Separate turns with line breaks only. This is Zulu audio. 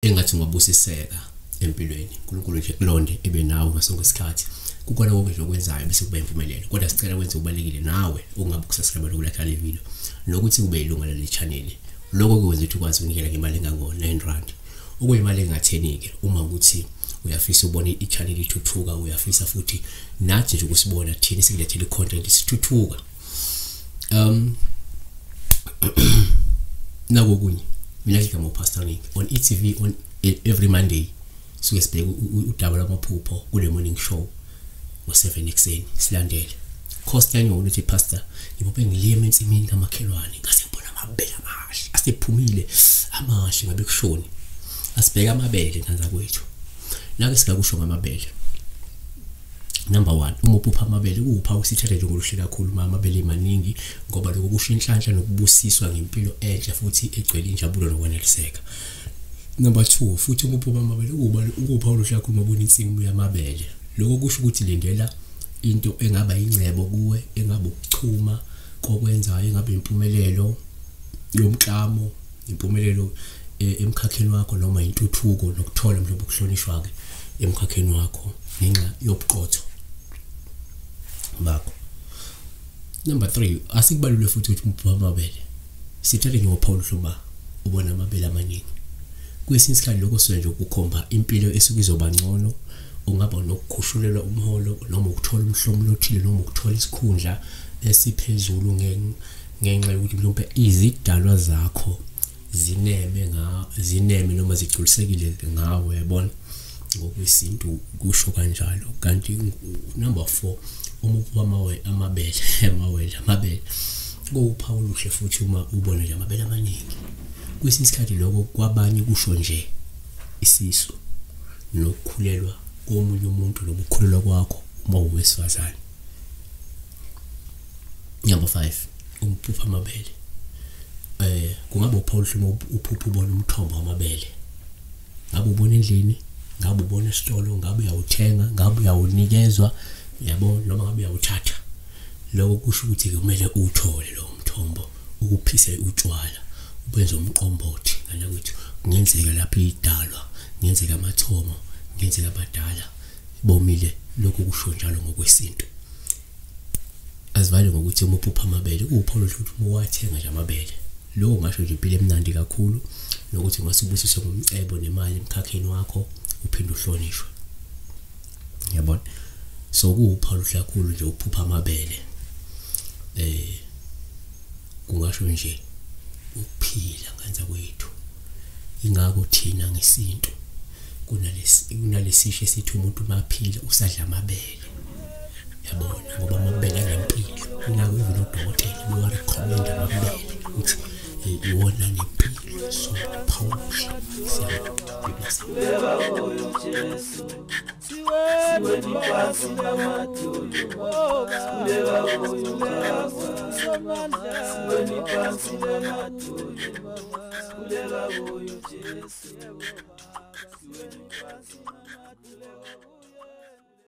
engathi ungabusiseka empilweni uNkulunkulu nje kulonde ebe nawe ngasonke isikhathi kukhona konke okwenzayo bese kuba impumelelo kodwa sicela wenze ubalekile nawe ungabe ukusubscribe lokulahle le video nokuthi ube ilunga le channel lokho kwenza ukuthi ukwazi ukunikela ngemali engangona 9 rand okuyimali engathenike uma ukuthi uyafisa ubone i-channel ithuthuka uyafisa futhi nathi nje ukusibona thina sikulethele content sithuthuka nako kunye mina ngigama Pastor Nick on eTV on every Monday suke sibheke udaba lwamaphupho kule morning show ngo7 ekseni silandele cost yanyo ukuthi pastor ngibophe ngiliyeme ensimini kamakhelwane ngase ngibona amabele amahle asephumile amahle ngabe kushoni asibheka amabele kanza kwethu nake singakusho ngamabele number 1 umuphupha amabele kupha usithathe nje ngoluhle kakhulu amabele maningi ngoba lokho kusho inhlanhla nokubusiswa ngempilo enhle futhi egcwele injabulo nokwaneliseka number 2 futhi umuphupha amabele ukupha oluhle kakhulu mabona insimu yamabele lokho kusho ukuthi lindela into engaba ingcebo kuwe engaba ukuchuma kokwenzayo engaba impumelelo yomklamo impumelelo emkhakheni wakho noma intuthuko nokuthola mhlawumbe ukuhlonishwa ke emkhakheni wakho ngenxa yobuqotho bakho number 3 asikubalule futhi ukuthi umuphupha amabele sithathe nje ngoPaul hloba ubona amabele amaningi kwesinye isikhathi lokho senze ukukhomba impilo esuke izoba ngcono ungaba nokukhushulelwa umholo noma ukuthola umhlomulo othile noma ukuthola isikhundla esiphezulu ngenxa yokuthi mhlawumbe izidalwa zakho zineme noma zigculisekile ngawe yabona ngokwesintu kusho kanjalo kanti number 4 umuphupha amabele kuPaul uhle futhi uma ubona nje amabele amaningi kwesinye isikhathi lokho kwabanye kusho nje isisu nokukhulelwa komunye umuntu lokukhulelwa kwakho uma uwesifazane number 5 umuphupha amabele kungabe uPaul hluma uphupha ubona umthombo wamabele ngabe ubona endlini ngabe ubona esitolo ngabe uyawuthenga ngabe uyawunikezwa yabo noma ngabe uyawuthatha lokho kusho ukuthi kumele uthole lo mthombo ukuphise utshwala ubenze umqombothi ngana ukuthi kungenzeka lapho idalwa kungenzeka amathomo kungenzeka abadala bomile lokho kusho njalo ngokwesintu azivale ngokuthi umuphupha amabele kuPaul ukuthi uwathenga nje amabele lo ngasho nje impilo emnandi kakhulu nokuthi ngasibusiswe ngomcebo nemali emkhakheni wakho uphinde uhlonishwe yabona so kuPaul kakhulu nje uphupha amabele kungasho nje ukuphila nganza kwethu ingakho thina ngesintu kunalesisho esithi umuntu maphila usadla amabele yabona ngoba amabele anempilo ingakho ivela udokotela lo recommend amabele ukuthi iwona nempilo so Paul siwe